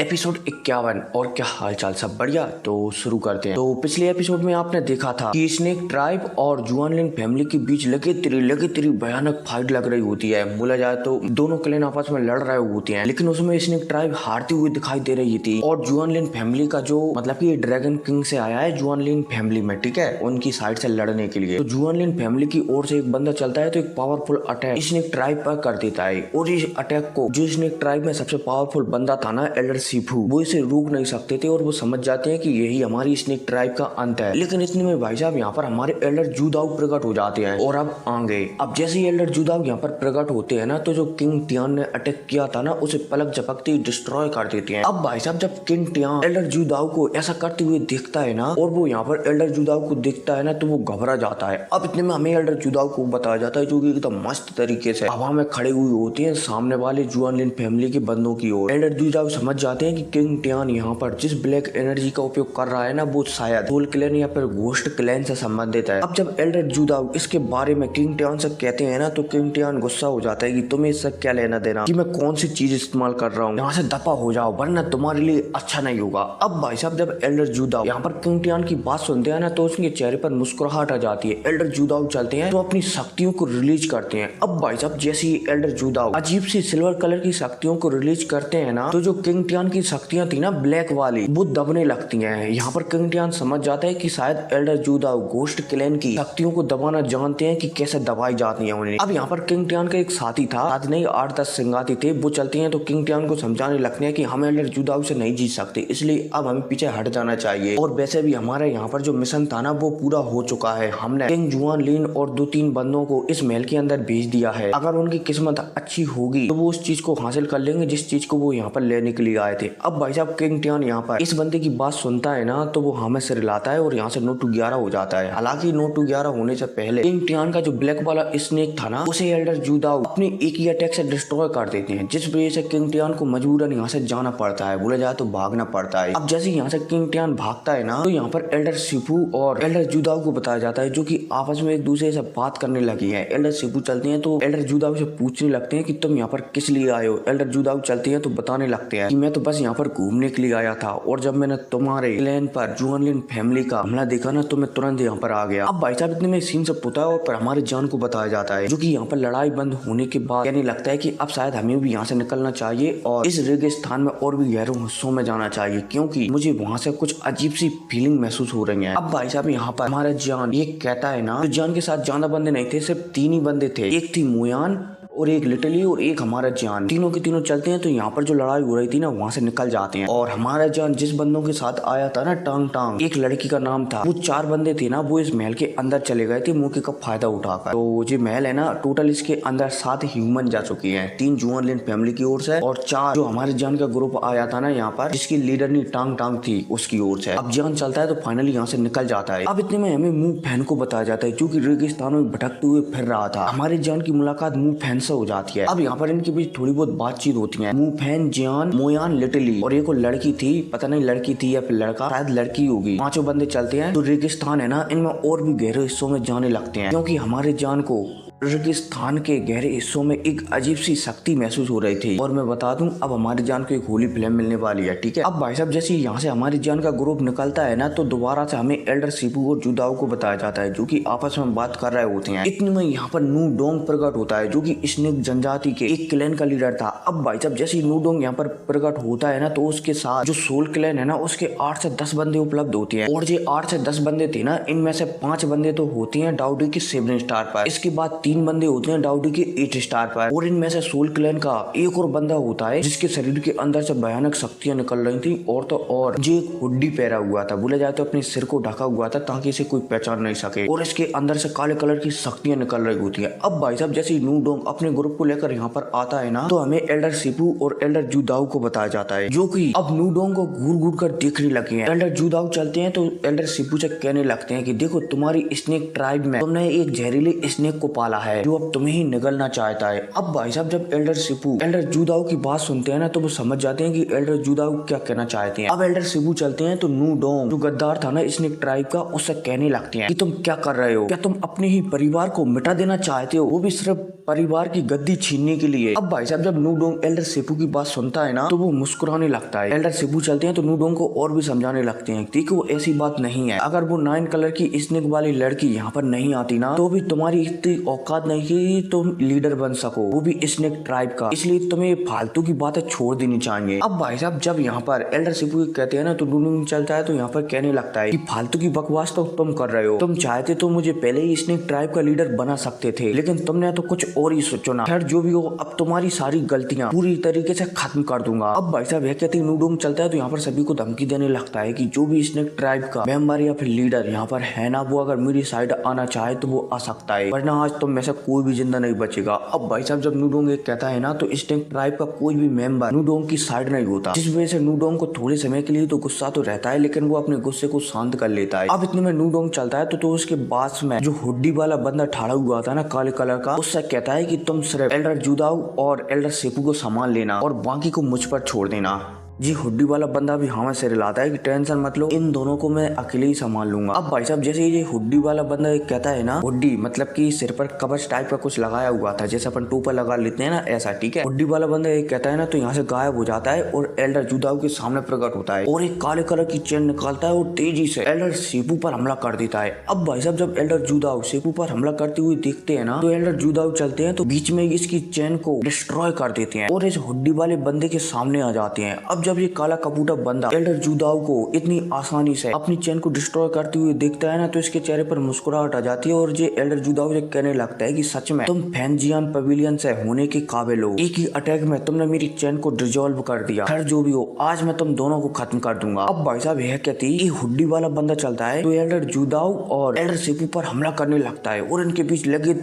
Episode 51। और क्या हालचाल, सब बढ़िया। तो शुरू करते हैं। तो पिछले एपिसोड में आपने देखा था कि स्नेक ट्राइब और जुआनलिन फैमिली के बीच लगे तेरी भयानक फाइट लग रही होती है। बोला जाए तो दोनों क्लैन आपस में लड़ रहे होते हैं, लेकिन उसमें स्नेक ट्राइब हारती हुई दिखाई दे रही थी। और जुआनलिन फैमिली का जो मतलब कि ड्रैगन किंग से आया है जुआनलिन फैमिली में, ठीक है, उनकी साइड से लड़ने के लिए। तो जुआनलिन फैमिली की ओर से एक बंदा चलता है तो एक पावरफुल अटैक स्नेक ट्राइब पर कर देता है। और इस अटैक को जो स्नेक ट्राइब में सबसे पावरफुल बंदा था ना, एल्डर सीफू, वो इसे रोक नहीं सकते थे और वो समझ जाते हैं कि यही हमारी स्नेक ट्राइब का अंत है। लेकिन इतने में भाई साहब यहाँ पर हमारे एल्डर जूदाओ प्रकट हो जाते हैं और अब आगे अब जैसे ही एल्डर जूदाओ यहाँ पर प्रकट होते हैं ना, तो जो किंग टियान ने अटैक किया था ना, उसे पलक झपकते ही डिस्ट्रॉय कर देते हैं। अब भाई साहब जब किंग टियान एल्डर जूदाओ को ऐसा करते हुए देखता है ना, और वो यहाँ पर एल्डर जूदाओ को देखता है ना, तो वो घबरा जाता है। अब इतने में हमें एल्डर जूदाओ को बताया जाता है, जो कि एकदम मस्त तरीके से हवा में खड़े हुए होते हैं सामने वाले जुआनलिन फैमिली के बंदों की ओर। एल्डर जूदाओ समझ जाते हैं कि किंग टियान यहाँ पर जिस ब्लैक एनर्जी का उपयोग कर रहा है ना, वो शायद सोल क्लैन या फिर घोस्ट क्लैन से संबंधित है। अब जब एल्डर जूदाओ इसके बारे में किंग टियान से कहते हैं ना, तो किंग टियान गुस्सा हो जाता है कि तुम्हें इससे क्या लेना देना, कि मैं कौन सी चीज इस्तेमाल कर रहा हूँ, यहाँ से दफा हो जाओ वरना तुम्हारे लिए अच्छा नहीं होगा। अब भाई साहब जब एल्डर जूदाओ यहाँ पर किंग टियान की बात सुनते हैं ना, तो उसके चेहरे पर मुस्कुराहट आ जाती है। एल्डर जूदाओ चलते हैं तो अपनी शक्तियों को रिलीज करते हैं। अब भाई साहब जैसे ही एल्डर जूदाओ अजीब सी सिल्वर कलर की शक्तियों को रिलीज करते हैं ना, तो जो किंग टियान की शक्तियां थी ना ब्लैक वाली, वो दबने लगती हैं। यहाँ पर किंग टियान समझ जाता है कि शायद एल्डर जूदाओ घोस्ट क्लैन की शक्तियों को दबाना जानते हैं कि कैसे दबाई जाती है उन्हें। अब यहाँ पर किंग टियान का एक साथी था, साथ नहीं 8-10 संगाती थे, वो चलते हैं तो किंग टियान को समझाने लगते हैं कि हम एल्डर जूदाओ से नहीं जीत सकते, इसलिए अब हमें पीछे हट जाना चाहिए। और वैसे भी हमारे यहाँ पर जो मिशन था ना, वो पूरा हो चुका है। हमने किंग जुआनलिन और 2-3 बंदों को इस महल के अंदर भेज दिया है। अगर उनकी किस्मत अच्छी होगी तो वो उस चीज को हासिल कर लेंगे जिस चीज को वो यहाँ पर लेने के लिए आए थे। अब भाई साहब किंग टियान यहाँ पर इस बंदे की बात सुनता है ना, तो वो हमें सिर लाता है और यहाँ से 9-11 हो जाता है। हालांकि 9-11 होने से पहले किंग टियान का जो ब्लैक वाला स्नेक था ना, उसे एल्डर जूदाओ अपने एक ही अटैक से डिस्ट्रॉय कर देते हैं, जिस वजह से किंग टियान को मजबूरन यहाँ से जाना पड़ता है, बोला जाए तो भागना पड़ता है। अब जैसे यहाँ से किंग टियान भागता है ना, तो यहाँ पर एल्डर सीफू और एल्डर जूदाओ को बताया जाता है, जो कि आपस में एक दूसरे से बात करने लगी है। एल्डर सीफू चलते हैं तो एल्डर जूदाओ से पूछने लगते हैं कि तुम यहाँ पर किस लिए आए हो। एल्डर जूदाओ चलते हैं तो बताने लगते हैं कि मैं तो बस यहाँ पर घूमने के लिए आया था, और जब मैंने तुम्हारे क्लैन पर जुआनलिन फैमिली का हमला देखा ना, तो मैं तुरंत यहाँ पर आ गया। अब भाई साहब इतने में सीन सब होता है और पर हमारे जान को बताया जाता है, जो कि यहाँ पर लड़ाई बंद होने के बाद कहने लगता है कि अब शायद हमें भी यहाँ से निकलना चाहिए और इस रेगिस्तान में और भी गहरे हिस्सों में जाना चाहिए, क्योंकि मुझे वहाँ से कुछ अजीब सी फीलिंग महसूस हो रही है। अब भाई साहब यहाँ पर हमारा जान ये कहता है ना, तो जान के साथ ज्यादा बंदे नहीं थे, सिर्फ 3 ही बंदे थे। एक थी मोयान और एक लिटली और एक हमारा जान। तीनों के तीनों चलते हैं तो यहाँ पर जो लड़ाई हो रही थी ना, वहाँ से निकल जाते हैं। और हमारा जान जिस बंदों के साथ आया था ना, टांग टांग एक लड़की का नाम था, वो 4 बंदे थे ना, वो इस महल के अंदर चले गए थे मौके का फायदा उठाकर। तो जो महल है ना, टोटल इसके अंदर 7 ह्यूमन जा चुके हैं, 3 जुआनलिन फैमिली की ओर से और 4 जो हमारे जान का ग्रुप आया था ना यहाँ पर, जिसकी लीडरनी टांग टांग थी, उसकी ओर से। अब जान चलता है तो फाइनली यहाँ से निकल जाता है। अब इतने में हमें मुंह फैन को बताया जाता है, जो कि रेगिस्तान में भटकते हुए फिर रहा था। हमारे जान की मुलाकात मुंह फैन से हो जाती है। अब यहाँ पर इनके बीच थोड़ी बहुत बातचीत होती है। मुफैन, जान, मोयान, लिटली और एक लड़की थी, पता नहीं लड़की थी या फिर लड़का, शायद लड़की होगी। 5 बंदे चलते हैं तो रेगिस्तान है ना, इनमें और भी गहरे हिस्सों में जाने लगते हैं, क्योंकि हमारे जान को रेगिस्तान के गहरे हिस्सों में एक अजीब सी शक्ति महसूस हो रही थी। और मैं बता दूं, अब हमारी जान को एक होली फ्लेम मिलने वाली है, ठीक है। अब भाई साहब जैसे यहाँ से हमारी जान का ग्रुप निकलता है ना, तो दोबारा से हमें एल्डर सीफू और जूदाओ को बताया जाता है, जो कि आपस में बात कर रहे होते हैं। इतने में यहाँ पर नू डोंग प्रकट होता है, जो कि स्नेक जनजाति के एक क्लैन का लीडर था। अब भाई साहब जैसे नू डोंग यहाँ पर प्रकट होता है ना, तो उसके साथ जो सोल क्लैन है ना, उसके 8 से 10 बंदे उपलब्ध होते हैं। और जो 8 से 10 बंदे थे ना, इनमें से 5 बंदे तो होते हैं डाउडी के 7 स्टार पर, इसके बाद 3 बंदे होते हैं डाउडी के 8 स्टार पर, और इनमें से सोल क्लैन का एक और बंदा होता है, जिसके शरीर के अंदर से भयानक शक्तियां निकल रही थी। और तो और जो एक हुड्डी पहरा हुआ था, बोला जाए तो अपने सिर को ढका हुआ था, ताकि इसे कोई पहचान नहीं सके, और इसके अंदर से काले कलर की शक्तियां निकल रही होती है। अब भाई साहब जैसे नू डोंग अपने ग्रुप को लेकर यहाँ पर आता है ना, तो हमें एल्डर सीफू और एल्डर जूदाओ को बताया जाता है, जो कि अब नू डोंग को घूर घूर कर देखने लगे हैं। एल्डर जूदाओ चलते हैं तो एल्डर सीफू से कहने लगते हैं कि देखो, तुम्हारी स्नेक ट्राइब में तुमने एक जहरीले स्नेक को पाला है जो अब तुम्हें ही निगलना चाहता है। अब भाई साहब जब एल्डर शिपू एल्डर जूदाओ की बात सुनते हैं ना तो वो समझ जाते हैं कि एल्डर जूदाओ क्या कहना चाहते हैं। अब एल्डर शिपू चलते हैं तो नू डोंग जो गद्दार था ना स्नेक ट्राइब का, उससे कहने लगते हैं कि तुम क्या कर रहे हो, क्या तुम अपने ही परिवार को मिटा देना चाहते हो, वो भी सिर्फ परिवार की गद्दी छीनने के लिए। अब भाई साहब जब नू डोंग एल्डर शिपू की बात सुनता है ना तो वो मुस्कुराने लगता है। एल्डर शिपू चलते हैं तो नू डोंग को और भी समझाने लगते हैं कि वो ऐसी बात नहीं है, अगर वो 9 कलर की स्नेक वाली लड़की यहाँ पर नहीं आती ना तो भी तुम्हारी इतनी औकात नहीं कि तुम लीडर बन सको, वो भी स्नेक ट्राइब का, इसलिए तुम्हें फालतू की बातें छोड़ देनी चाहिए। अब भाई साहब जब यहाँ पर एल्डर शिपू कहते हैं ना तो नू डोंग चलता है तो यहाँ पर कहने लगता है कि फालतू की बकवास तो तुम कर रहे हो, तुम चाहते तो मुझे पहले ही स्नेक ट्राइब का लीडर बना सकते थे, लेकिन तुमने तो कुछ और ही चुना। खैर जो भी हो, अब तुम्हारी सारी गलतियां पूरी तरीके से खत्म कर दूंगा। अब भाई साहब यह कहते नू डोंग चलता है तो यहाँ पर सभी को धमकी देने लगता है कि जो भी स्नेक ट्राइब का मेंबर या फिर लीडर यहाँ पर है ना, वो अगर मेरी साइड आना चाहे तो वो आ सकता है, वरना आज तुम में से कोई भी जिंदा नहीं बचेगा। अब भाई साहब जब नू डोंग एक कहता है ना तो स्नेक ट्राइब का कोई भी मेंबर नू डोंग की साइड नहीं होता, जिस वजह से नू डोंग को थोड़े समय के लिए तो गुस्सा तो रहता है, लेकिन वो अपने गुस्से को शांत कर लेता है। अब इतने में नू डोंग चलता है तो उसके पास में जो हुड्डी वाला बंदा ठाड़ा हुआ था ना काले कलर का, उससे कहता है कि तुम सिर्फ एल्डर जूदाओ और एल्डर शिपू को संभाल लेना और बाकी को मुझ पर छोड़ देना। जी हुड्डी वाला बंदा भी हमें सिर हिलाता है कि टेंशन मत लो, इन दोनों को मैं अकेले ही संभाल लूंगा। अब भाई साहब जैसे ये हुड्डी वाला बंदा एक कहता है ना, हुड्डी मतलब कि सिर पर कवच टाइप का कुछ लगाया हुआ था, जैसे अपन टोपा लगा लेते हैं ना ऐसा, ठीक है। हुड्डी वाला बंदा एक कहता है ना तो यहाँ से गायब हो जाता है और एल्डर जूदाओ के सामने प्रकट होता है और एक काले कलर की चेन निकालता है और तेजी से एल्डर शिपू पर हमला कर देता है। अब भाई साहब जब एल्डर जूदाओ शिपू पर हमला करते हुए देखते हैं ना तो एल्डर जूदाओ चलते हैं तो बीच में इसकी चेन को डिस्ट्रॉय कर देते हैं और इस हुड्डी वाले बंदे के सामने आ जाते हैं। अब जब ये काला कपूटा बंदा एल्डर जूदाओ को इतनी आसानी से अपनी चेन को डिस्ट्रॉय करते हुए देखता है ना तो इसके चेहरे पर मुस्कुराहट आ जाती है और ये एल्डर जूदाओ से कहने लगता है कि सच में तुम फैंजियान पवेलियन से होने के काबिल हो, एक ही अटैक में तुमने मेरी चेन को डिसॉल्व कर दिया। खैर जो भी हो, आज मैं तुम दोनों को खत्म कर दूंगा। अब भाई साहब यह कहती ये हुड्डी वाला बंदा चलता है तो एल्डर जूदाओ और एल्डर शिपू पर हमला करने लगता है और इनके बीच लगे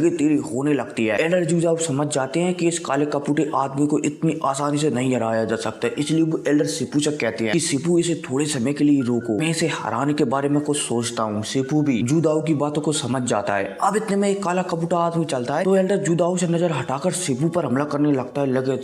तेरी होने लगती है। एल्डर जूदाओ समझ जाते हैं कि इस काले कपूटे आदमी को इतनी आसानी से नहीं हराया जा सकता, इसलिए वो एल्डर शिपू से कहते हैं कि शिपू इसे थोड़े समय के लिए रोको, मैं इसे हराने के बारे में कुछ सोचता हूँ। शिपू भी जूदाओ की बातों को समझ जाता है। अब इतने में एक काला कपूटा आदमी चलता है तो एल्डर जूदाओ से नजर हटाकर शिपू पर हमला करने लगता है, लगे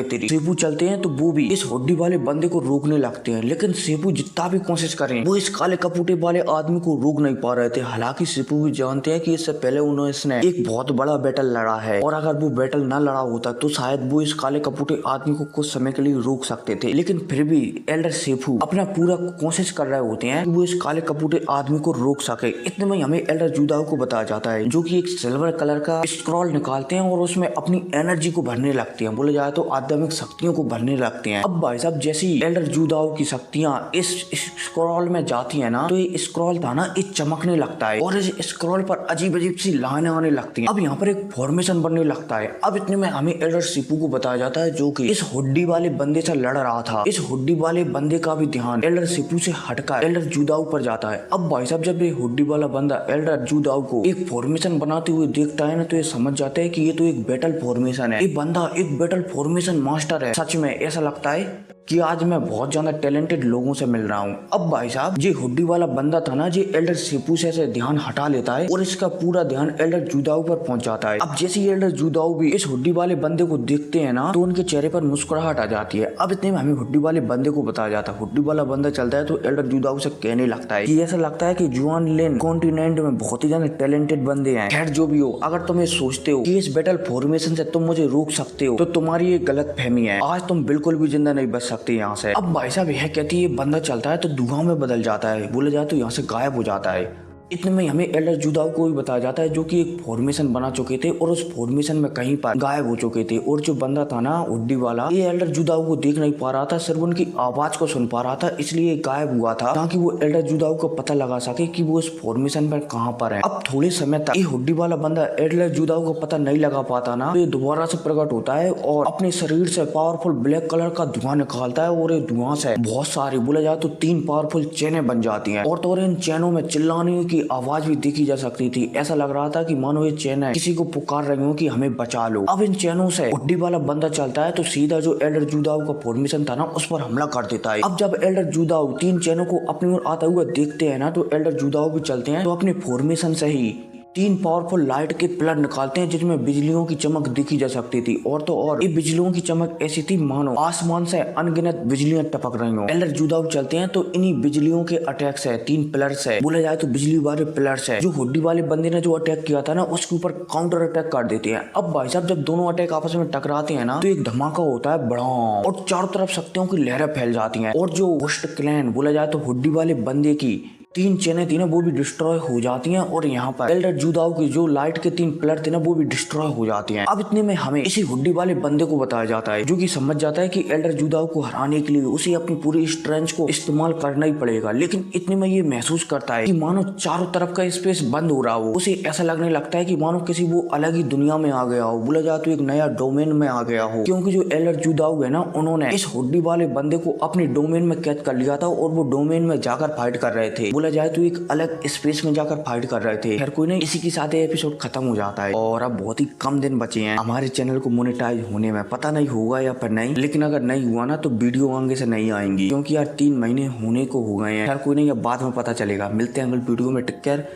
तेरी। शिपू चलते हैं तो वो भी इस हुड्डी वाले बंदे को रोकने लगते हैं, लेकिन शिपू जितना भी कोशिश करें वो इस काले कपूटे वाले आदमी को रोक नहीं पा रहे थे। हालांकि शिपू भी जानते हैं कि इससे पहले उन्होंने एक बहुत बड़ा बैटल लड़ा है और अगर वो बैटल न लड़ा होता तो शायद वो इस काले कपूटे आदमी को कुछ समय के लिए रोक सकते थे, लेकिन फिर भी एल्डर शिपू अपना पूरा कोशिश कर रहे होते हैं कि वो इस काले कपूटे आदमी को रोक सके। इतने में हमें एल्डर जूदाओ को बताया जाता है जो कि एक सिल्वर कलर का स्क्रॉल निकालते हैं और उसमें अपनी एनर्जी को भरने लगते हैं, बोले जाए तो आध्यात्मिक शक्तियों को भरने लगते हैं। अब भाई साहब जैसे ही एल्डर जूदाओ की शक्तियां इस स्क्रॉल में जाती है ना तो ये स्क्रॉल था ना ये चमकने लगता है और इस स्क्रॉल पर अजीब अजीब सी लाइनें आने लगती हैं। अब यहाँ पर एक फॉर्मेशन बनने लगता है। अब इतने में हमें एल्डर शिपू को बताया जाता है जो कि इस हुड्डी वाले बंदे से लड़ रहा था। इस हुड्डी वाले बंदे का भी ध्यान एल्डर शिपू से हटकर एल्डर जूदाओ पर जाता है। अब भाई साहब जब ये हुड्डी वाला बंदा एल्डर जूदाओ को एक फॉर्मेशन बनाते हुए देखता है ना तो ये समझ जाता है कि ये तो एक बैटल फॉर्मेशन है, ये बंदा एक बैटल फॉर्मेशन मास्टर है। सच में ऐसा लगता है कि आज मैं बहुत ज्यादा टैलेंटेड लोगों से मिल रहा हूँ। अब भाई साहब ये हुड्डी वाला बंदा था ना, ये एल्डर शिपू से ध्यान हटा लेता है और इसका पूरा ध्यान एल्डर जूदाओ पर पहुंच जाता है। अब जैसे ही एल्डर जूदाओ भी इस हुड्डी वाले बंदे को देखते हैं ना तो उनके चेहरे पर मुस्कुराहट आ जाती है। अब इतने में हमें हुड्डी वाले बंदे को बताया जाता है। हुड्डी वाला बंदा चलता है तो एल्डर जूदाओ से कहने लगता है कि ऐसा लगता है कि जुआन लेन कॉन्टिनेंट में बहुत ही ज्यादा टैलेंटेड बंदे हैं। खैर जो भी हो, अगर तुम ये सोचते हो कि इस बैटल फॉर्मेशन से तुम मुझे रोक सकते हो तो तुम्हारी ये गलत फहमी है। आज तुम बिल्कुल भी जिंदा नहीं बच सकते यहाँ से। अब भाई साहब यह कहती है बंदा चलता है तो धुआं में बदल जाता है, बोले जाए तो यहाँ से गायब हो जाता है। इतने में हमें एल्डर जूदाओ को भी बताया जाता है जो कि एक फॉर्मेशन बना चुके थे और उस फॉर्मेशन में कहीं पर गायब हो चुके थे और जो बंदा था ना हुड्डी वाला, ये एल्डर जूदाओ को देख नहीं पा रहा था, सिर्फ उनकी आवाज को सुन पा रहा था, इसलिए गायब हुआ था ताकि वो एल्डर जूदाओ को पता लगा सके कि वो इस फॉर्मेशन में कहाँ पर है। अब थोड़े समय तक ये हुड्डी वाला बंदा एल्डर जूदाओ को पता नहीं लगा पाता ना, तो ये दोबारा से प्रकट होता है और अपने शरीर से पावरफुल ब्लैक कलर का धुआं निकालता है और ये धुआं से बहुत सारी, बोला जाए तो 3 पावरफुल चेनें बन जाती है और तो इन चैनों में चिल्लाने की आवाज भी की जा सकती थी। ऐसा लग रहा था कि मानो ये चैन है किसी को पुकार रही हो कि हमें बचा लो। अब इन चैनों से हुड्डी वाला बंदा चलता है तो सीधा जो एल्डर जूदाओ का फॉर्मेशन था ना उस पर हमला कर देता है। अब जब एल्डर जूदाओ 3 चैनों को अपनी ओर आता हुआ देखते हैं ना तो एल्डर जूदाओ भी चलते हैं तो अपने फॉर्मेशन से ही तीन पावरफुल लाइट के पिलर निकालते हैं जिसमें बिजलियों की चमक दिखी जा सकती थी। और तो और ये बिजलियों की चमक ऐसी थी मानो आसमान से अनगिनत बिजलियां टपक रही हो। एल्डर जुदाउ चलते हैं तो इन्हीं बिजलियों के अटैक से तीन पिलर्स है, बोला जाए तो बिजली वाले पिलर्स है, जो हुड्डी वाले बंदे ने जो अटैक किया था ना उसके ऊपर काउंटर अटैक कर देते हैं। अब भाई साहब जब दोनों अटैक आपस में टकराते हैं ना तो एक धमाका होता है बड़ा और चारों तरफ शक्तियों की लहरें फैल जाती हैं। और जो वोस्ट क्लैन बोला जाए तो हुड्डी वाले बंदे की तीन चेनें थी ना वो भी डिस्ट्रॉय हो जाती हैं। और यहाँ पर एल्डर जुदाउ की जो लाइट के तीन पिलर थे ना वो भी डिस्ट्रॉय हो जाती हैं। अब इतने में हमें इसी हुड्डी वाले बंदे को बताया जाता है जो कि समझ जाता है कि एल्डर जुदाउ को हराने के लिए उसे अपनी पूरी स्ट्रेंथ को इस्तेमाल करना ही पड़ेगा। लेकिन इतने में ये महसूस करता है कि मानो चारों तरफ का स्पेस बंद हो रहा हो। उसे ऐसा लगने लगता है कि मानो किसी वो अलग ही दुनिया में आ गया हो, बोला जाए तो एक नया डोमेन में आ गया हो। क्योंकि जो एल्डर जुदाउ है ना उन्होंने इस हुड्डी वाले बंदे को अपने डोमेन में कैद कर लिया था और वो डोमेन में जाकर फाइट कर रहे थे, बोला जाए तो एक अलग स्पेस में जाकर फाइट कर रहे थे। खैर कोई नहीं, इसी के साथ एपिसोड खत्म हो जाता है और अब बहुत ही कम दिन बचे हैं हमारे चैनल को मोनेटाइज होने में। पता नहीं होगा या फिर नहीं, लेकिन अगर नहीं हुआ ना तो वीडियो आगे से नहीं आएंगी क्योंकि यार 3 महीने होने को हो गए हैं। खैर कोई नहीं, अब बाद में पता चलेगा। मिलते हैं अगले वीडियो में। Take care.